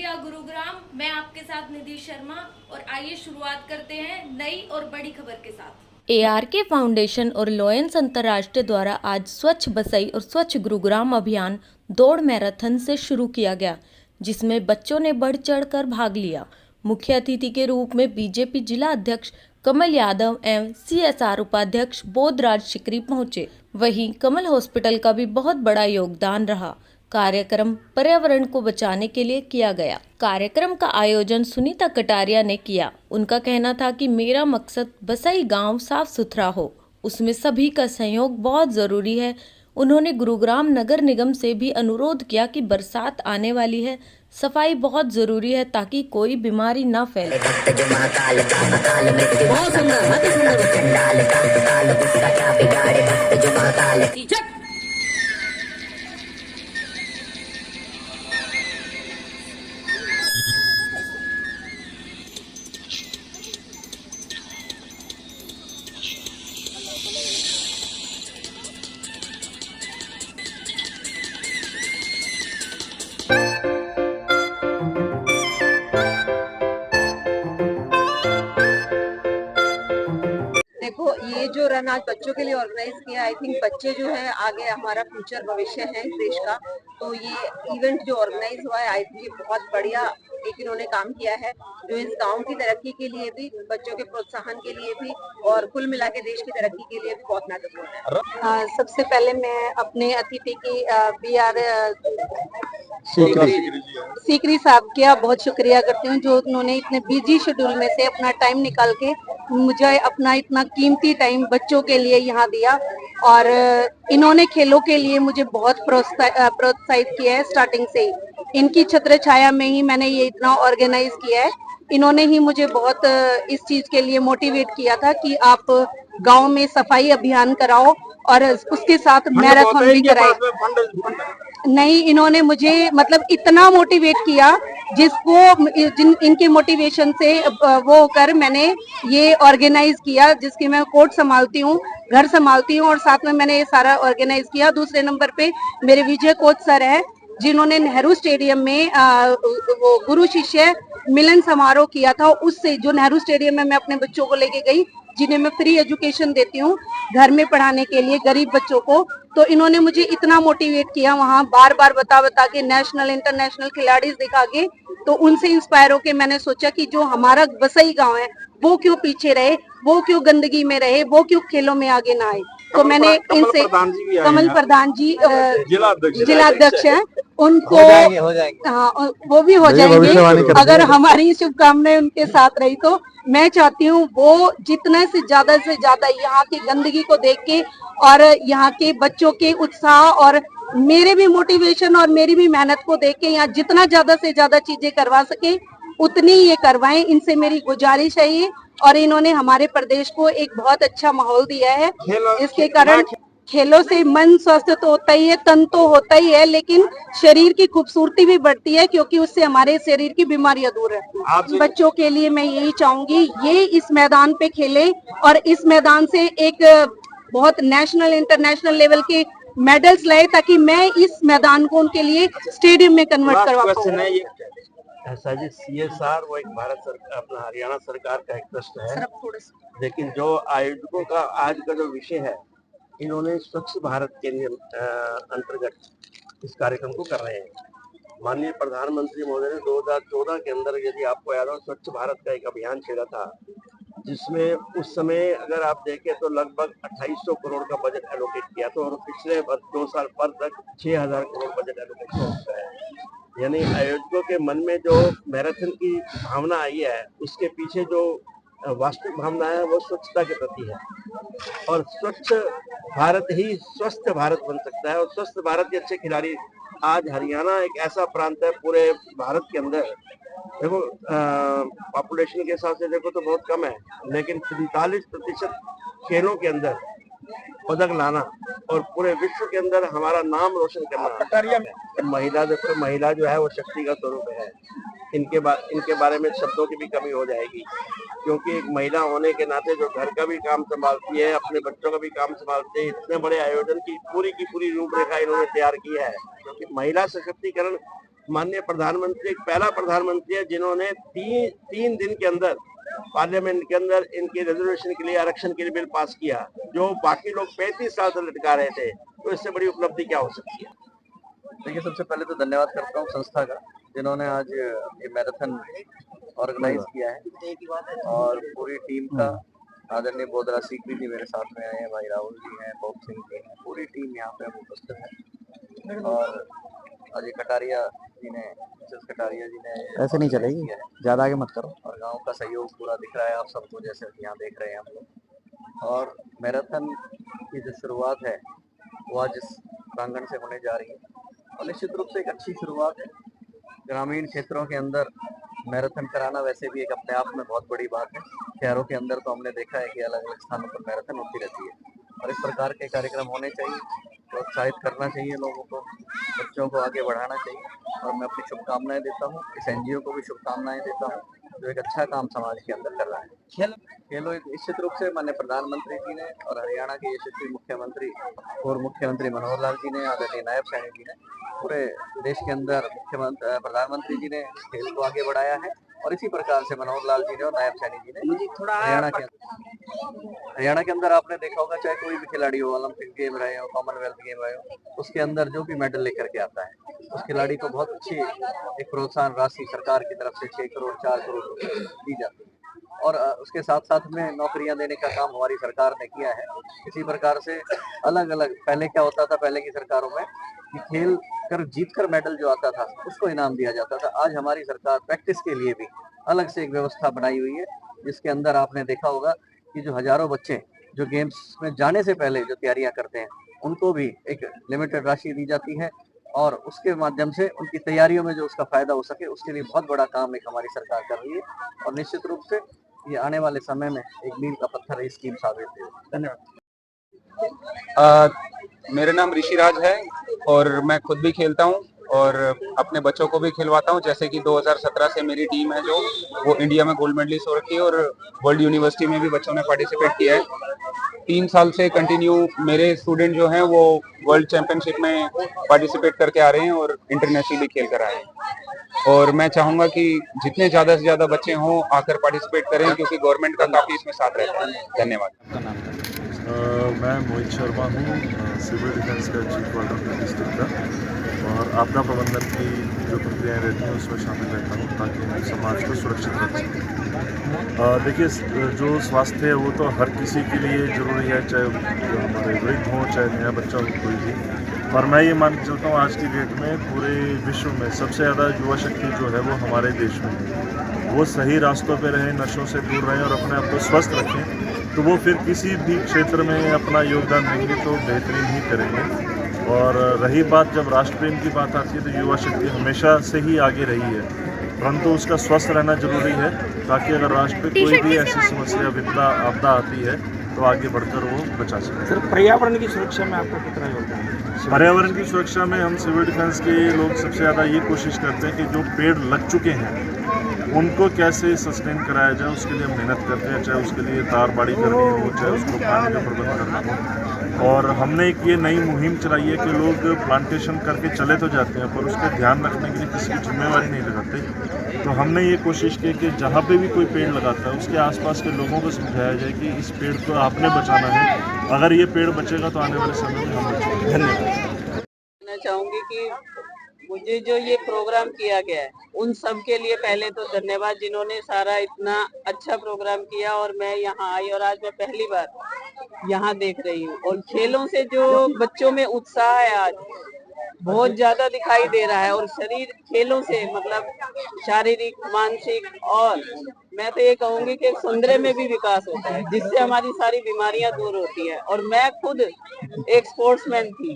India Gurugram. मैं आपके साथ निधि शर्मा और आइए शुरुआत करते हैं नई और बड़ी खबर के साथ। ARK फाउंडेशन और लॉयंस अंतर्राष्ट्रीय द्वारा आज स्वच्छ बसई और स्वच्छ गुरुग्राम अभियान दौड़ मैराथन से शुरू किया गया, जिसमें बच्चों ने बढ़ चढ़कर भाग लिया। मुख्य अतिथि के रूप में बीजेपी जिला अध्यक्ष कमल यादव एवं CSR उपाध्यक्ष बोधराज शिकरी पहुंचे। वहीं कमल हॉस्पिटल का भी बहुत बड़ा योगदान रहा। कार्यक्रम पर्यावरण को बचाने के लिए किया गया। कार्यक्रम का आयोजन सुनीता कटारिया ने किया। उनका कहना था कि मेरा मकसद बसई गांव साफ सुथरा हो, उसमें सभी का सहयोग बहुत जरूरी है। उन्होंने गुरुग्राम नगर निगम से भी अनुरोध किया कि बरसात आने वाली है, सफाई बहुत जरूरी है ताकि कोई बीमारी न फैले। देखो, ये जो रन आज बच्चों के लिए ऑर्गेनाइज किया, आई थिंक बच्चे जो है आगे हमारा फ्यूचर भविष्य है इस देश का। तो ये इवेंट जो ऑर्गेनाइज हुआ है, आई थिंक ये बहुत बढ़िया एक इन्होंने काम किया है, जो इस गांव की तरक्की के लिए भी, बच्चों के प्रोत्साहन के लिए भी और कुल मिला के देश की तरक्की के लिए भी बहुत महत्वपूर्ण है। सबसे पहले मैं अपने अतिथि की BR सीकरी साहब का बहुत शुक्रिया करती हूँ, जो उन्होंने इतने बिजी शेड्यूल में से अपना टाइम निकाल के मुझे अपना इतना कीमती टाइम बच्चों के लिए यहाँ दिया। और इन्होंने खेलों के लिए मुझे बहुत प्रोत्साहित किया है स्टार्टिंग से ही। इनकी छत्र छाया में ही मैंने ये इतना ऑर्गेनाइज किया है। इन्होंने ही मुझे बहुत इस चीज के लिए मोटिवेट किया था कि आप गांव में सफाई अभियान कराओ और उसके साथ मैराथन भी कराए। नहीं, इन्होंने मुझे मतलब इतना मोटिवेट किया, इनके मोटिवेशन से वो कर मैंने ये ऑर्गेनाइज किया, जिसकी मैं कोर्ट संभालती हूँ, घर संभालती हूँ और साथ में मैंने ये सारा ऑर्गेनाइज किया। दूसरे नंबर पे मेरे विजय कोच सर हैं, जिन्होंने नेहरू स्टेडियम में वो गुरु शिष्य मिलन समारोह किया था। उससे जो नेहरू स्टेडियम में मैं अपने बच्चों को लेके गई, जिन्हें मैं फ्री एजुकेशन देती हूँ घर में पढ़ाने के लिए गरीब बच्चों को, तो इन्होंने मुझे इतना मोटिवेट किया वहाँ बार बार बता के, नेशनल इंटरनेशनल खिलाड़ी दिखा के। तो उनसे इंस्पायर होके मैंने सोचा कि जो हमारा बसई गांव है वो क्यों पीछे रहे, वो क्यों गंदगी में रहे, वो क्यों खेलों में आगे ना आए। तो मैंने इनसे, कमल प्रधान जी जिला अध्यक्ष हैं, उनको हो जाएंगे। हाँ, वो भी हो जाएंगे अगर हमारी शुभकामनाएं उनके साथ रही तो। मैं चाहती हूँ वो जितना से ज्यादा यहाँ की गंदगी को देख के और यहाँ के बच्चों के उत्साह और मेरे भी मोटिवेशन और मेरी भी मेहनत को देख के यहाँ जितना ज्यादा से ज्यादा चीजें करवा सके उतनी ये करवाएं। इनसे मेरी गुजारिश है ये, और इन्होंने हमारे प्रदेश को एक बहुत अच्छा माहौल दिया है। इसके कारण खेलों से मन स्वस्थ तो होता ही है, तन तो होता ही है, लेकिन शरीर की खूबसूरती भी बढ़ती है, क्योंकि उससे हमारे शरीर की बीमारियां दूर रहती हैं। बच्चों के लिए मैं यही चाहूंगी, ये इस मैदान पे खेले और इस मैदान से एक बहुत नेशनल इंटरनेशनल लेवल के मेडल्स लाए, ताकि मैं इस मैदान को उनके लिए स्टेडियम में कन्वर्ट करवा पाऊँ। ऐसा जी CSR वो एक भारत सरकार, अपना हरियाणा सरकार का एक ट्रस्ट है, लेकिन जो आयोजकों का आज का जो विषय है, इन्होंने स्वच्छ भारत के अंतर्गत इस कार्यक्रम को कर रहे हैं। माननीय प्रधानमंत्री महोदय ने 2014 के अंदर, यदि आपको याद हो, स्वच्छ भारत का एक अभियान छेड़ा था, जिसमें उस समय अगर आप देखें तो लगभग 2800 करोड़ का बजट एलोकेट किया था, और पिछले 2 साल पर तक 6000 करोड़ बजट एलोकेट हो चुका है। यानी आयोजकों के मन में जो मैराथन की भावना आई है, उसके पीछे जो वास्तविक भावना है वो स्वच्छता के प्रति है, और स्वच्छ भारत ही स्वस्थ भारत बन सकता है। और स्वस्थ भारत के अच्छे खिलाड़ी, आज हरियाणा एक ऐसा प्रांत है पूरे भारत के अंदर, देखो पॉपुलेशन के हिसाब से देखो तो बहुत कम है, लेकिन 45% खेलों के अंदर पदक लाना और पूरे विश्व के अंदर हमारा नाम रोशन करना। महिला, देखो महिला जो है वो शक्ति का स्वरूप है। इनके बारे में शब्दों की भी कमी हो जाएगी, क्योंकि एक महिला होने के नाते जो घर का भी काम संभालती है, अपने बच्चों का भी काम संभालती है। इतने बड़े आयोजन की पूरी रूपरेखा इन्होंने तैयार की है, क्योंकि महिला सशक्तिकरण माननीय प्रधानमंत्री एक पहला प्रधानमंत्री है जिन्होंने तीन दिन के अंदर पार्लियामेंट के अंदर इनके रिजर्वेशन के लिए, आरक्षण के लिए बिल पास किया, जो बाकी लोग 35 साल से लटका रहे थे। तो इससे बड़ी उपलब्धि क्या हो सकती है? देखिए, सबसे पहले तो धन्यवाद करता हूँ संस्था का, जिन्होंने आज ये मैराथन ऑर्गेनाइज किया है, और पूरी टीम का आदरणीय बोधरा सीकरी जी मेरे साथ में आए हैं, भाई राहुल जी हैं, बॉक्सिंग जी हैं, पूरी टीम यहाँ पे उपस्थित है। और अजय कटारिया जी ने, मिसेस कटारिया जी ने ऐसे नहीं चलेगी, ज्यादा आगे मत करो, और गांव का सहयोग पूरा दिख रहा है आप सबको, जैसे यहाँ देख रहे हैं हम लोग। और मैराथन की जो शुरुआत है वो आज इस प्रांगण से होने जा रही है, और निश्चित रूप से एक अच्छी शुरुआत है। ग्रामीण क्षेत्रों के अंदर मैराथन कराना वैसे भी एक अपने आप में बहुत बड़ी बात है। शहरों के अंदर तो हमने देखा है कि अलग अलग स्थानों पर मैराथन होती रहती है, और इस प्रकार के कार्यक्रम होने चाहिए, प्रोत्साहित करना चाहिए लोगों को, बच्चों को आगे बढ़ाना चाहिए। और मैं अपनी शुभकामनाएं देता हूँ, इस एनजीओ को भी शुभकामनाएं देता हूँ, जो एक अच्छा काम समाज के अंदर कर रहा है। खेलो निश्चित रूप से माननीय प्रधानमंत्री जी ने और हरियाणा के यशस्वी मुख्यमंत्री और मुख्यमंत्री मनोहर लाल जी ने, आदरणीय नायब सैनी जी ने, पूरे देश के अंदर प्रधानमंत्री जी ने खेल को आगे बढ़ाया है, और इसी प्रकार से मनोहर लाल जी ने और नायब सैनी जी ने हरियाणा के अंदर आपने देखा होगा, चाहे कोई भी खिलाड़ी हो, ओलंपिक गेम रहे हो, कॉमनवेल्थ गेम रहे हो, उसके अंदर जो भी मेडल लेकर के आता है उस खिलाड़ी को बहुत अच्छी एक प्रोत्साहन राशि सरकार की तरफ से 6 करोड़ 4 करोड़ दी जाती है, और उसके साथ साथ में नौकरियां देने का काम हमारी सरकार ने किया है। इसी प्रकार से अलग अलग, पहले क्या होता था, पहले की सरकारों में कि खेल कर जीत कर मेडल जो आता था उसको इनाम दिया जाता था। आज हमारी सरकार प्रैक्टिस के लिए भी अलग से एक व्यवस्था बनाई हुई है, जिसके अंदर आपने देखा होगा कि जो हजारों बच्चे जो गेम्स में जाने से पहले जो तैयारियां करते हैं, उनको भी एक लिमिटेड राशि दी जाती है, और उसके माध्यम से उनकी तैयारियों में जो उसका फायदा हो सके, उसके लिए बहुत बड़ा काम एक हमारी सरकार कर रही है, और निश्चित रूप से ये आने वाले समय में एक मील का पत्थर है स्कीम साबित है। धन्यवाद। मेरा नाम ऋषिराज है, और मैं खुद भी खेलता हूं और अपने बच्चों को भी खिलवाता हूं। जैसे कि 2017 से मेरी टीम है जो वो इंडिया में गोल्ड मेडलिस्ट हो रखी है, और वर्ल्ड यूनिवर्सिटी में भी बच्चों ने पार्टिसिपेट किया है। 3 साल से कंटिन्यू मेरे स्टूडेंट जो हैं वो वर्ल्ड चैंपियनशिप में पार्टिसिपेट करके आ रहे हैं और इंटरनेशनली खेल कर आए हैं। और मैं चाहूंगा कि जितने ज्यादा से ज्यादा बच्चे हों आकर पार्टिसिपेट करें, क्योंकि गवर्नमेंट का काफी इसमें साथ रहता है। धन्यवाद। मैं मोहित शर्मा हूँ, सिविल डिफेंस का चीफ वार्डन डिस्ट्रिक्ट का, और आपदा प्रबंधन की जो प्रक्रियाएँ रहती हैं उसमें शामिल रहता हूँ, ताकि हम समाज को सुरक्षित रख सकें। देखिए, जो स्वास्थ्य है वो तो हर किसी के लिए ज़रूरी है, चाहे हमारे वृद्ध हों, चाहे नया बच्चा हो, कोई भी। और मैं ये मान के चलता हूँ आज की डेट में पूरे विश्व में सबसे ज़्यादा युवा शक्ति जो है वो हमारे देश में है। वो सही रास्तों पे रहें, नशों से दूर रहें और अपने आप को स्वस्थ रखें, तो वो फिर किसी भी क्षेत्र में अपना योगदान देंगे तो बेहतरीन ही करेंगे। और रही बात जब राष्ट्र प्रेम की बात आती है, तो युवा शक्ति हमेशा से ही आगे रही है, परंतु उसका स्वस्थ रहना जरूरी है, ताकि अगर राष्ट्र पे कोई भी ऐसी समस्या, विपदा, आपदा आती है तो आगे बढ़कर वो बचा सके। सर, पर्यावरण की सुरक्षा में आपका कितना योगदान है? पर्यावरण की सुरक्षा में हम सिविल डिफेंस के लोग सबसे ज़्यादा ये कोशिश करते हैं कि जो पेड़ लग चुके हैं उनको कैसे सस्टेन कराया जाए, उसके लिए हम मेहनत करते हैं, चाहे उसके लिए तार बाड़ी करनी हो, चाहे उसको पानी का प्रबंध करना हो। और हमने एक ये नई मुहिम चलाई है कि लोग प्लांटेशन करके चले तो जाते हैं, पर उसका ध्यान रखने के लिए किसी की जिम्मेवारी नहीं लगाते। तो हमने ये कोशिश की कि जहाँ पे भी कोई पेड़ लगाता है उसके आसपास के लोगों को समझाया जाए कि इस पेड़ को आपने बचाना है, अगर ये पेड़ बचेगा तो आने वाले समय में हम बचेंगे। धन्यवाद। मैं चाहूँगी कि मुझे जो ये प्रोग्राम किया गया है उन सब के लिए पहले तो धन्यवाद, जिन्होंने सारा इतना अच्छा प्रोग्राम किया, और मैं यहाँ आई और आज मैं पहली बार यहाँ देख रही हूँ। और खेलों से जो बच्चों में उत्साह है आज बहुत ज्यादा दिखाई दे रहा है, और शरीर खेलों से मतलब शारीरिक, मानसिक, और मैं तो ये कहूँगी कि सौंदर्य में भी विकास होता है, जिससे हमारी सारी बीमारियां दूर होती है। और मैं खुद एक स्पोर्ट्समैन थी।